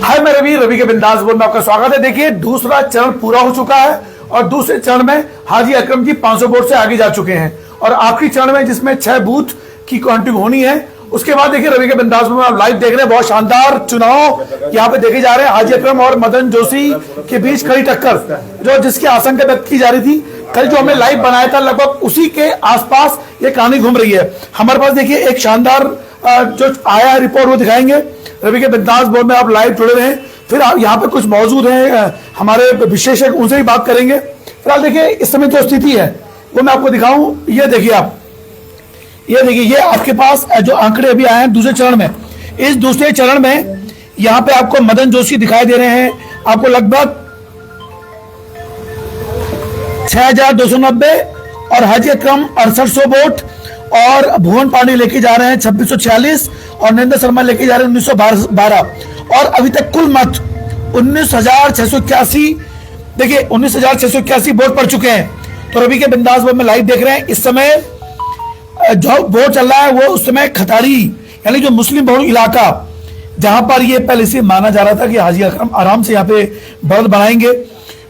हाय मैं रवि, रवि के बिंदास बोल में आपका स्वागत है। देखिए दूसरा चरण पूरा हो चुका है और दूसरे चरण में हाजी अकरम जी 500 वोट से आगे जा चुके हैं और आखिरी चरण में जिसमें 6 बूथ की काउंटिंग होनी है। उसके बाद देखिए रवि के बिंदास में आप लाइव देख रहे हैं, बहुत शानदार चुनाव यहाँ पे देखे जा रहे हैं। हाजी अकरम और मदन जोशी के बीच खड़ी टक्कर जो जिसकी आशंका व्यक्त की जा रही थी, कल जो हमने लाइव बनाया था लगभग उसी के आसपास ये कहानी घूम रही है। हमारे पास देखिए एक शानदार जो आया है रिपोर्ट वो दिखाएंगे। रवि के बिंदास बोर्ड में आप लाइव जुड़े रहे, फिर आप यहाँ पे कुछ मौजूद हैं हमारे विशेषज्ञ, उनसे भी बात करेंगे। फिलहाल देखिए इस समय जो स्थिति है वो मैं आपको दिखाऊं। ये देखिए आप, ये देखिए ये आपके पास जो आंकड़े अभी आए हैं दूसरे चरण में। इस दूसरे चरण में यहाँ पे आपको मदन जोशी दिखाई दे रहे हैं, आपको लगभग 6290 और हाजी अकरम 6800 वोट और भुवन पांडे लेके जा रहे हैं 2646 और नरेंद्र शर्मा लेके जा रहे हैं 1912 और अभी तक कुल मत 19,681। देखिए 19,681 वोट पड़ चुके हैं। तो रवि के बिंदास बोर्ड में लाइव देख रहे हैं। इस समय जो वोट चल रहा है वो उस समय खतारी यानी जो मुस्लिम बहुल इलाका जहां पर ये पहले से माना जा रहा था कि हाजी अकरम आराम से यहाँ पे बढ़त बनाएंगे।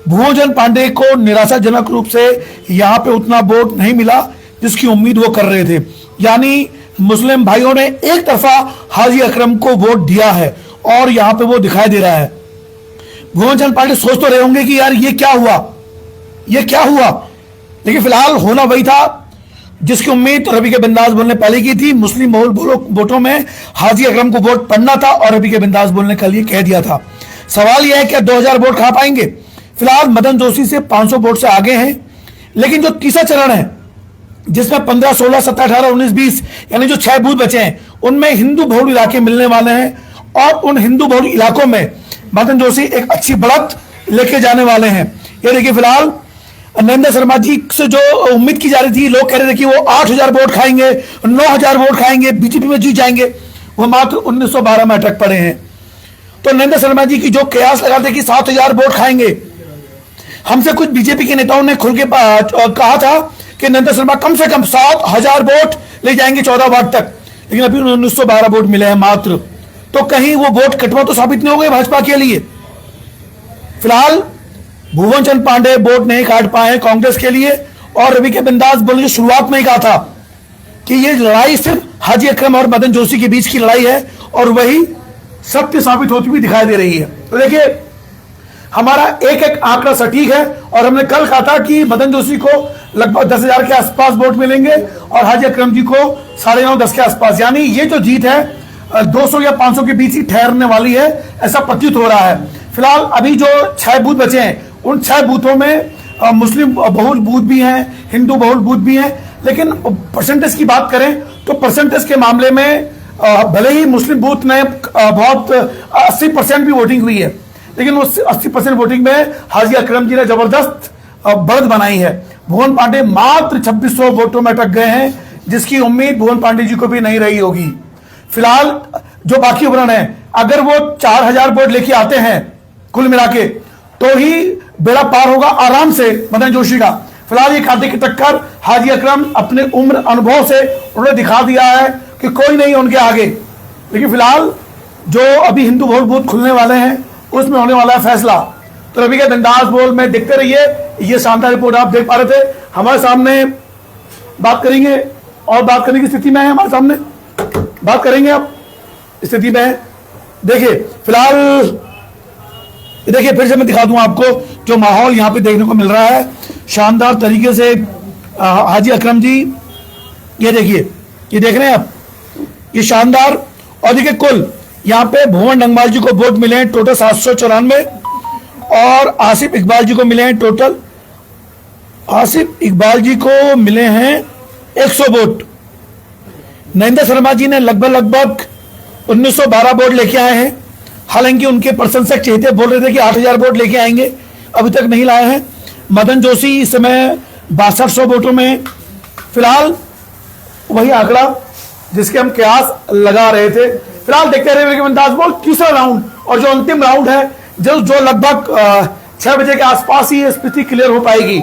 भुवन पांडे को निराशाजनक रूप से यहाँ पे उतना वोट नहीं मिला जिसकी उम्मीद वो कर रहे थे, यानी मुस्लिम भाइयों ने एक तरफा हाजी अकरम को वोट दिया है और यहाँ पे वो दिखाई दे रहा है। भुवन पांडे सोच तो रहे होंगे कि यार ये क्या हुआ, ये क्या हुआ, लेकिन फिलहाल होना वही था जिसकी उम्मीद रवि के बिंदास बोल ने पहले की थी। मुस्लिम बहुल वोटों में हाजी अकरम को वोट पड़ना था और रवि के बिंदास बोल ने कल ये कह दिया था। सवाल यह है कि 2000 वोट खा पाएंगे। फिलहाल मदन जोशी से 500 वोट से आगे हैं, लेकिन जो तीसरा चरण है जिसमें 15, 16, 17, 18, 19, 20 यानी जो 6 बूथ बचे हैं उनमें हिंदू बहुल इलाके मिलने वाले हैं और उन हिंदू बहुल इलाकों में मदन जोशी एक अच्छी बढ़त लेके जाने वाले हैं। ये देखिए फिलहाल नरेंद्र शर्मा जी से जो उम्मीद की जा रही थी, लोग कह रहे थे कि वो 8000 वोट खाएंगे, 9000 वोट खाएंगे, बीजेपी में जीत जाएंगे, वो मात्र 1912 में अटक पड़े हैं। तो नरेंद्र शर्मा जी की जो कयास लगाते कि 7000 वोट खाएंगे, हमसे कुछ बीजेपी के नेताओं ने खुल के कहा था कि नरेंद्र शर्मा कम से कम 7000 वोट ले जाएंगे 14 वार्ड तक, लेकिन अभी 1912 वोट मिले हैं मात्र। तो कहीं वो वोट कटवा तो साबित नहीं हो गए भाजपा के लिए। फिलहाल भुवन चंद पांडे वोट नहीं काट पाए कांग्रेस के लिए और रवि के बिंदास बोल ने शुरुआत में ही कहा था कि ये लड़ाई सिर्फ हाजी अकरम और मदन जोशी के बीच की लड़ाई है और वही सत्य साबित होती हुई दिखाई दे रही है। तो देखिए हमारा एक एक आंकड़ा सटीक है और हमने कल कहा था कि मदन जोशी को लगभग 10,000 के आसपास वोट मिलेंगे और हाजी अकरम जी को 9.5-10 के आसपास, यानी ये जो जीत है 200 या 500 के बीच ही ठहरने वाली है, ऐसा प्रतीत हो रहा है। फिलहाल अभी जो 6 बूथ बचे हैं उन 6 बूथों में मुस्लिम बहुल बूथ भी हैं, हिंदू बहुल बूथ भी हैं, लेकिन परसेंटेज की बात करें तो परसेंटेज के मामले में भले ही मुस्लिम बूथ में बहुत 80% भी वोटिंग हुई है, लेकिन उस 80% वोटिंग में हाजी अकरम जी ने जबरदस्त बढ़त बनाई है। भुवन पांडे मात्र 2600 वोटों में अटक गए हैं, जिसकी उम्मीद भुवन पांडे जी को भी नहीं रही होगी। फिलहाल जो बाकी उभरण है, अगर वो 4000 वोट लेके आते हैं कुल मिला के तो ही बेड़ा पार होगा आराम से मदन जोशी का। फिलहाल ये खाते की टक्कर हाजी अकरम अपने उम्र अनुभव से उन्होंने दिखा दिया है कि कोई नहीं उनके आगे। लेकिन फिलहाल जो अभी हिंदू बहुल बूथ खुलने वाले हैं उसमें होने वाला है फैसला। तो रवि के बिंदास बोल में देखते रहिए, ये शानदार रिपोर्ट आप देख पा रहे थे। हमारे सामने बात करेंगे और बात करने की स्थिति में है, हमारे सामने बात करेंगे आप स्थिति में है। देखिए फिलहाल देखिए फिर से मैं दिखा दूं आपको जो माहौल यहाँ पे देखने को मिल रहा है शानदार तरीके से। हाजी अकरम जी ये देखिए, ये देख रहे हैं आप, ये शानदार। और देखिए कुल यहाँ पे भुवन डंगमाल जी को वोट मिले हैं टोटल 794 और आसिफ इकबाल जी को मिले हैं टोटल, आसिफ इकबाल जी को मिले हैं 100 वोट। नरेंद्र शर्मा जी ने लगभग 1912 वोट लेके आए हैं, हालांकि उनके प्रशंसक चेहते बोल रहे थे कि 8000 वोट लेके आएंगे, अभी तक नहीं लाए हैं। मदन जोशी इस समय 6200 वोटों में। फिलहाल वही आंकड़ा जिसके हम कयास लगा रहे थे। फिलहाल देखते रहे बिंदास बोल तीसरा राउंड और जो अंतिम राउंड है जो लगभग 6 बजे के आसपास ही स्थिति क्लियर हो पाएगी।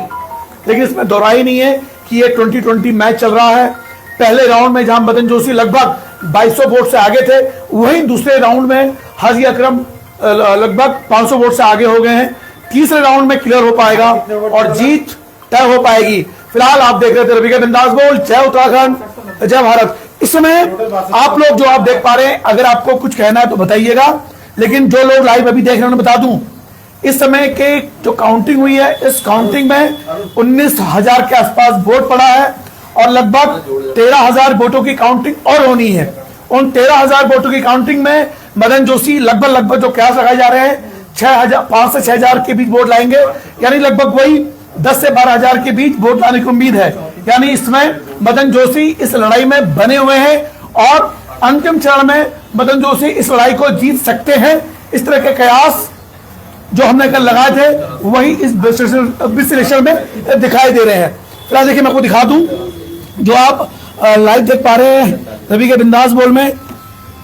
लेकिन इसमें दोहराई नहीं है कि ये 2020 मैच चल रहा है। पहले राउंड में जहां मदन जोशी लगभग 2200 वोट से आगे थे, वहीं दूसरे राउंड में हाजी अकरम लगभग 500 वोट से आगे हो गए हैं। तीसरे राउंड में क्लियर हो पाएगा और जीत तय हो पाएगी। फिलहाल आप देख रहे थे रवि के बिंदास बोल। जय उत्तराखंड, जय भारत। इस समय आप लोग जो आप देख पा रहे हैं, अगर आपको कुछ कहना है तो बताइएगा, लेकिन जो लोग लाइव अभी देख रहे हैं उन्हें बता दूं, इस समय के जो काउंटिंग हुई है, इस काउंटिंग में 19,000 के आसपास वोट पड़ा है और लगभग 13,000 वोटों की काउंटिंग और होनी है। उन 13,000 वोटों की काउंटिंग में मदन जोशी लगभग जो कयास लगाए जा रहे हैं 5 से 6,000 के बीच वोट लाएंगे, यानी लगभग वही 10 से 12,000 के बीच वोट लाने की उम्मीद है। यानी इसमें मदन जोशी इस लड़ाई में बने हुए हैं और अंतिम चरण में मदन जोशी इस लड़ाई को जीत सकते हैं। इस तरह के कयास जो हमने कल लगाए थे वही इस विश्लेषण में दिखाई दे रहे हैं। फिलहाल देखिए, मैं आपको दिखा दूं, जो आप लाइव देख पा रहे हैं रवि के बिंदास बोल में,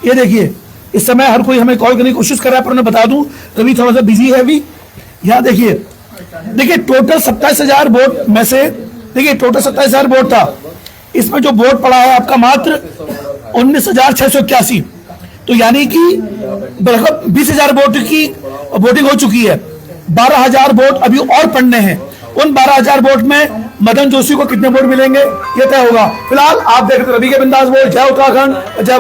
ये देखिए इस समय हर कोई हमें कॉल करने की कोशिश कर रहा है, पर मैं बता दूं रवि थोड़ा सा बिजी है अभी। यहाँ देखिए टोटल 27,000 वोट में से, देखिए टोटल 27,000 वोट था, इसमें जो वोट पड़ा है आपका मात्र 19,681, तो यानी कि लगभग 20,000 वोट की वोटिंग हो चुकी है। 12,000 वोट अभी और पड़ने हैं। उन 12,000 वोट में मदन जोशी को कितने वोट मिलेंगे ये तय होगा। फिलहाल आप देख रहे रवि के बिंदास बोल। जय उत्तराखंड, जय